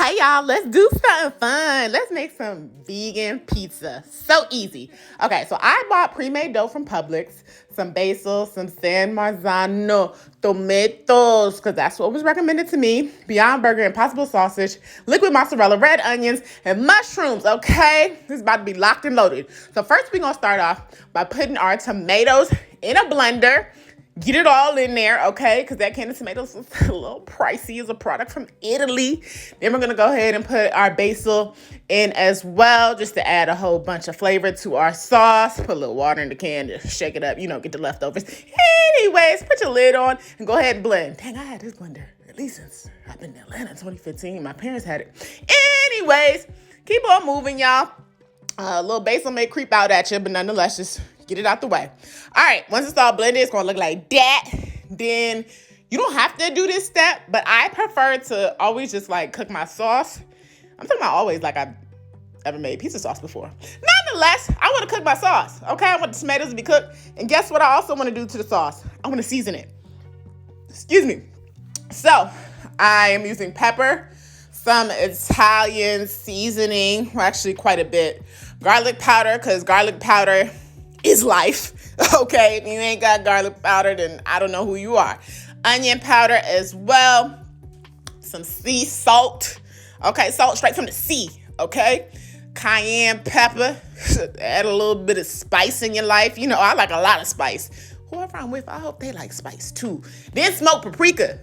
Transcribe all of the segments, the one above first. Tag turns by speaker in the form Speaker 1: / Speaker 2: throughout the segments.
Speaker 1: Hey y'all, let's do something fun. Let's make some vegan pizza. So easy. Okay, so I bought pre-made dough from Publix, some basil, some Marzano Tomatoes, because that's what was recommended to me. Beyond Burger, Impossible sausage, liquid mozzarella, red onions, and mushrooms. Okay, this is about to be locked and loaded. So first we're gonna start off by putting our tomatoes in a blender. Get it all in there, okay? Because that can of tomatoes is a little pricey as a product from Italy. Then we're going to go ahead and put our basil in as well, just to add a whole bunch of flavor to our sauce. Put a little water in the can to shake it up, get the leftovers. Anyways, put your lid on and go ahead and blend. Dang, I had this blender at least since I've been in Atlanta in 2015. My parents had it. Anyways, keep on moving, y'all. A little basil may creep out at you, but nonetheless, just get it out the way. All right, once it's all blended, it's gonna look like that. Then you don't have to do this step, but I prefer to always just cook my sauce. I'm talking about always like I've ever made pizza sauce before. Nonetheless, I want to cook my sauce, okay? I want the tomatoes to be cooked. And guess what I also want to do to the sauce? I want to season it. Excuse me. So I am using pepper, some Italian seasoning, well, actually quite a bit. Garlic powder, because garlic powder is life. Okay, if you ain't got garlic powder, then I don't know who you are. Onion powder as well. Some sea salt. Okay, salt straight from the sea. Okay, cayenne pepper. Add a little bit of spice in your life. I like a lot of spice. Whoever I'm with, I hope they like spice too. Then smoked paprika.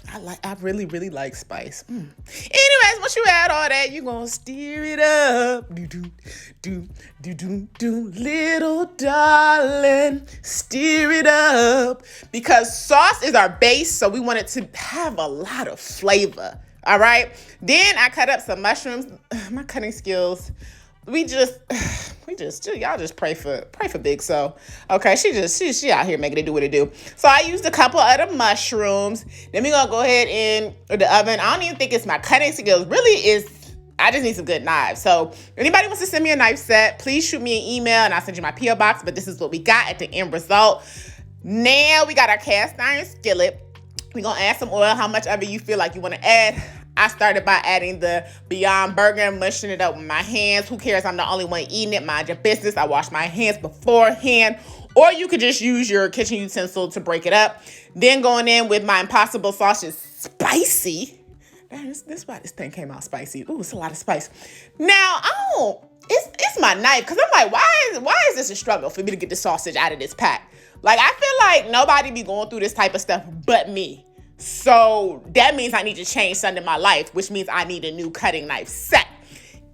Speaker 1: I really, really like spice. Anyways, once you add all that, you're going to stir it up. Do, little darling, stir it up. Because sauce is our base, so we want it to have a lot of flavor. All right? Then I cut up some mushrooms. My cutting skills, y'all just pray for Big So. Okay, she out here making it do what it do. So I used a couple of the mushrooms. Then we're gonna go ahead in the oven. I don't even think it's my cutting skills. Really I just need some good knives. So if anybody wants to send me a knife set, please shoot me an email and I'll send you my P.O. box. But this is what we got at the end result. Now we got our cast iron skillet. We're gonna add some oil, how much of it you feel like you want to add. I started by adding the Beyond Burger and mushing it up with my hands. Who cares? I'm the only one eating it. Mind your business. I wash my hands beforehand. Or you could just use your kitchen utensil to break it up. Then going in with my Impossible sauce is spicy. This is why this thing came out spicy. Ooh, it's a lot of spice. Now, it's my knife. Because I'm like, why is this a struggle for me to get the sausage out of this pack? I feel like nobody be going through this type of stuff but me. So that means I need to change something in my life, which means I need a new cutting knife set.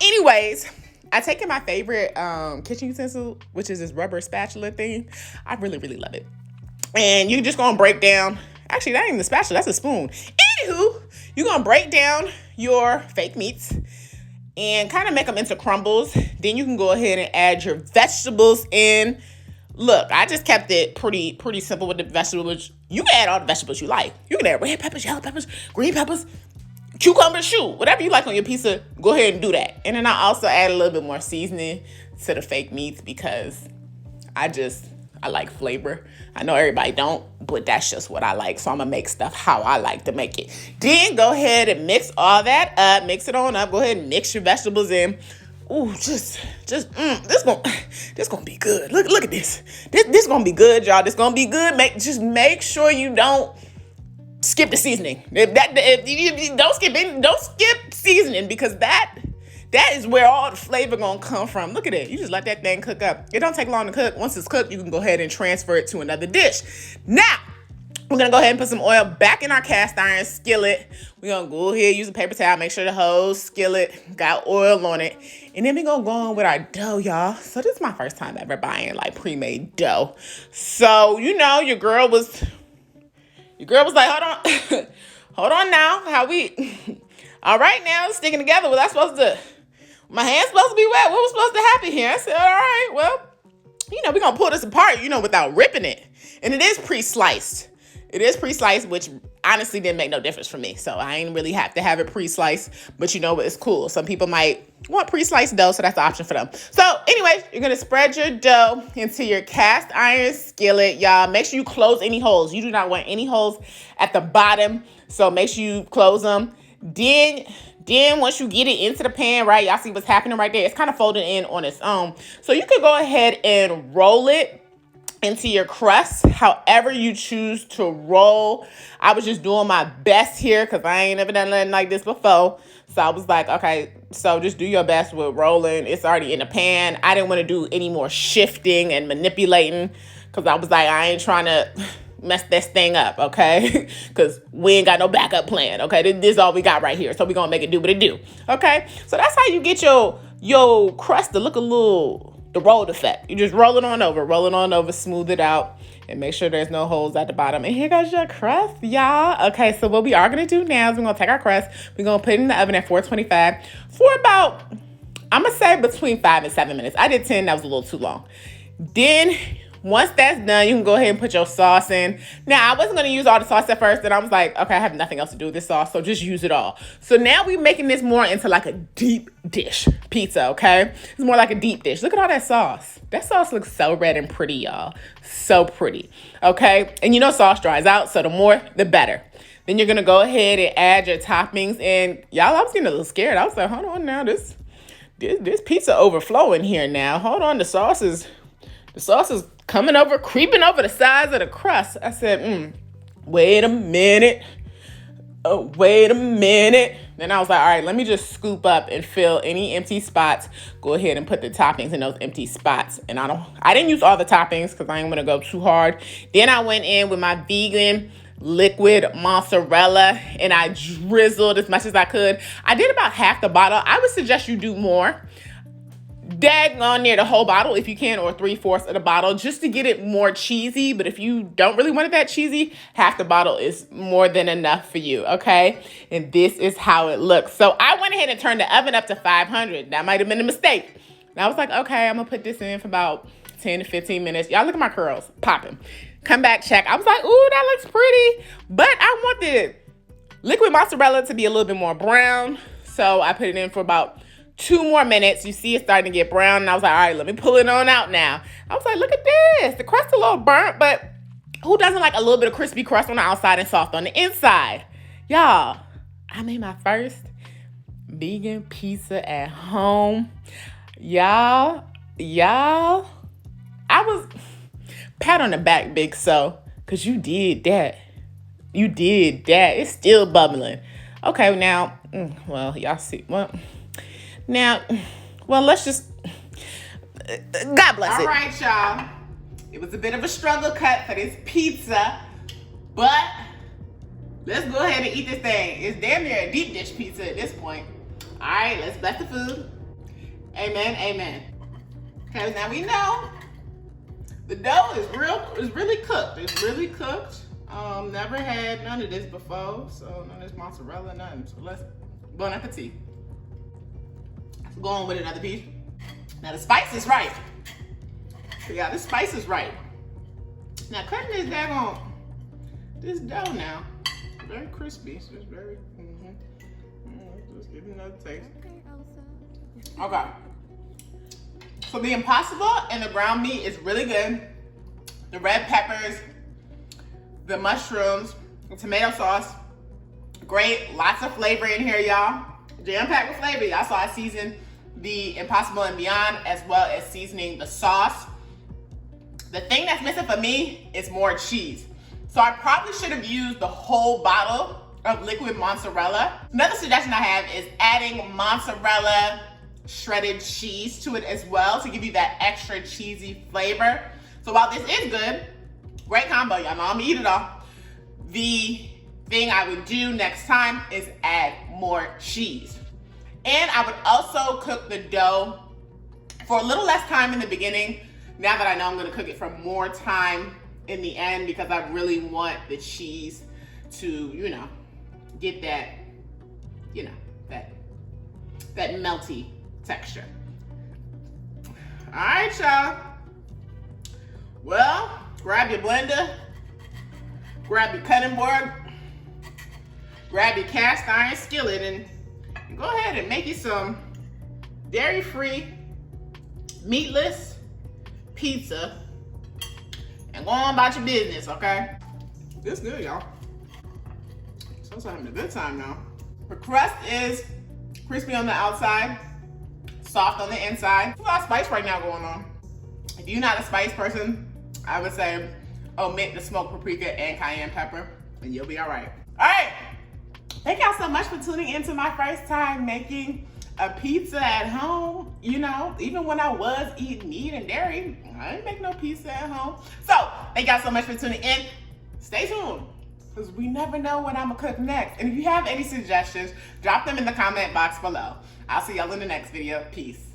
Speaker 1: Anyways, I take in my favorite kitchen utensil, which is this rubber spatula thing. I really, really love it. And you're just going to break down. Actually, that ain't even the spatula. That's a spoon. Anywho, you're going to break down your fake meats and kind of make them into crumbles. Then you can go ahead and add your vegetables in. Look, I just kept it pretty simple with the vegetables. You can add all the vegetables you like. You can add red peppers, yellow peppers, green peppers, cucumbers, whatever you like on your pizza, go ahead and do that. And then I also add a little bit more seasoning to the fake meats because I like flavor. I know everybody don't, but that's just what I like. So I'm going to make stuff how I like to make it. Then go ahead and mix all that up. Mix it on up. Go ahead and mix your vegetables in. Ooh, this gonna be good. Look at this. This gonna be good, y'all. This gonna be good. Make sure you don't skip the seasoning. Don't skip seasoning because that is where all the flavor gonna come from. Look at it. You just let that thing cook up. It don't take long to cook. Once it's cooked, you can go ahead and transfer it to another dish. Now, we're going to go ahead and put some oil back in our cast iron skillet. We're going to go ahead, use a paper towel, make sure the whole skillet got oil on it. And then we're going to go on with our dough, y'all. So this is my first time ever buying pre-made dough. So, your girl was like, hold on, hold on now. All right now, it's sticking together. My hand's supposed to be wet. What was supposed to happen here? I said, all right, well, we're going to pull this apart, without ripping it. And it is pre-sliced. Which honestly didn't make no difference for me. So I ain't really have to have it pre-sliced, but it's cool. Some people might want pre-sliced dough, so that's an option for them. So anyways, you're going to spread your dough into your cast iron skillet. Y'all, make sure you close any holes. You do not want any holes at the bottom, so make sure you close them. Then Then once you get it into the pan, right, y'all see what's happening right there? It's kind of folded in on its own. So you could go ahead and roll it into your crust however you choose to roll. I was just doing my best here because I ain't never done nothing like this before. So I was like, okay, so just do your best with rolling. It's already in the pan. I didn't want to do any more shifting and manipulating because I was like, I ain't trying to mess this thing up, okay? Because we ain't got no backup plan, okay? This is all we got right here. So we're going to make it do what it do, okay? So that's how you get your crust to look a little, the rolled effect. You just roll it on over, smooth it out, and make sure there's no holes at the bottom. And here goes your crust, y'all. Okay, so what we are going to do now is we're going to take our crust. We're going to put it in the oven at 425 for about, I'm going to say between 5 and 7 minutes. I did 10. That was a little too long. Then once that's done, you can go ahead and put your sauce in. Now, I wasn't going to use all the sauce at first, and I was like, okay, I have nothing else to do with this sauce, so just use it all. So now we're making this more into like a deep dish pizza, okay? It's more like a deep dish. Look at all that sauce. That sauce looks so red and pretty, y'all. So pretty, okay? And you know sauce dries out, so the more, the better. Then you're going to go ahead and add your toppings. And y'all, I was getting a little scared. I was like, hold on now, this pizza overflowing here now. Hold on, the sauce is coming over, creeping over the sides of the crust. I said, wait a minute. Oh, wait a minute. Then I was like, all right, let me just scoop up and fill any empty spots. Go ahead and put the toppings in those empty spots. And I didn't use all the toppings because I ain't gonna go too hard. Then I went in with my vegan liquid mozzarella and I drizzled as much as I could. I did about half the bottle. I would suggest you do more. Daggone near the whole bottle if you can, or 3/4 of the bottle, just to get it more cheesy. But if you don't really want it that cheesy, half the bottle is more than enough for you, okay? And this is how it looks. So I went ahead and turned the oven up to 500. That might have been a mistake. And I was like, okay, I'm gonna put this in for about 10 to 15 minutes. Y'all look at my curls, popping. Come back, check. I was like, ooh, that looks pretty. But I want the liquid mozzarella to be a little bit more brown. So I put it in for about 2 more minutes. You see it starting to get brown. And I was like, all right, let me pull it on out now. I was like, look at this. The crust a little burnt, but who doesn't like a little bit of crispy crust on the outside and soft on the inside? Y'all, I made my first vegan pizza at home. Y'all, I was, pat on the back, Big So, because you did that. You did that. It's still bubbling. Okay, now, well, y'all see, now, let's just, God bless it. All right, y'all. It was a bit of a struggle cut for this pizza, but let's go ahead and eat this thing. It's damn near a deep dish pizza at this point. All right, let's bless the food. Amen, amen. Okay, now we know the dough is really cooked. It's really cooked. Never had none of this before, so none of this mozzarella, nothing. So let's, bon appetit. Let's go on with another piece. Now the spice is right. So yeah, the spice is right. Now cutting this dough now, very crispy. So it's very, just give it another taste. Okay. So the impossible and the ground meat is really good. The red peppers, the mushrooms, the tomato sauce, great. Lots of flavor in here, y'all. Jam-packed with flavor. Y'all saw I seasoned the Impossible and Beyond as well as seasoning the sauce. The thing that's missing for me is more cheese. So I probably should have used the whole bottle of liquid mozzarella. Another suggestion I have is adding mozzarella shredded cheese to it as well to give you that extra cheesy flavor. So while this is good, great combo, y'all know I'm gonna eat it all. The thing I would do next time is add more cheese. And I would also cook the dough for a little less time in the beginning, now that I know I'm gonna cook it for more time in the end, because I really want the cheese to, get that, that melty texture. All right, y'all. Well, grab your blender, grab your cutting board, grab your cast iron skillet, and go ahead and make you some dairy-free, meatless pizza, and go on about your business, okay? This good, y'all. So I'm having a good time now. The crust is Crispy on the outside, soft on the inside. There's a lot of spice right now going on. If you're not a spice person, I would say omit the smoked paprika and cayenne pepper, and you'll be all right. All right. Thank y'all so much for tuning into my first time making a pizza at home. You know, even when I was eating meat and dairy, I didn't make no pizza at home. So thank y'all so much for tuning in. Stay tuned, because we never know what I'm gonna cook next. And if you have any suggestions, drop them in the comment box below. I'll see y'all in the next video. Peace.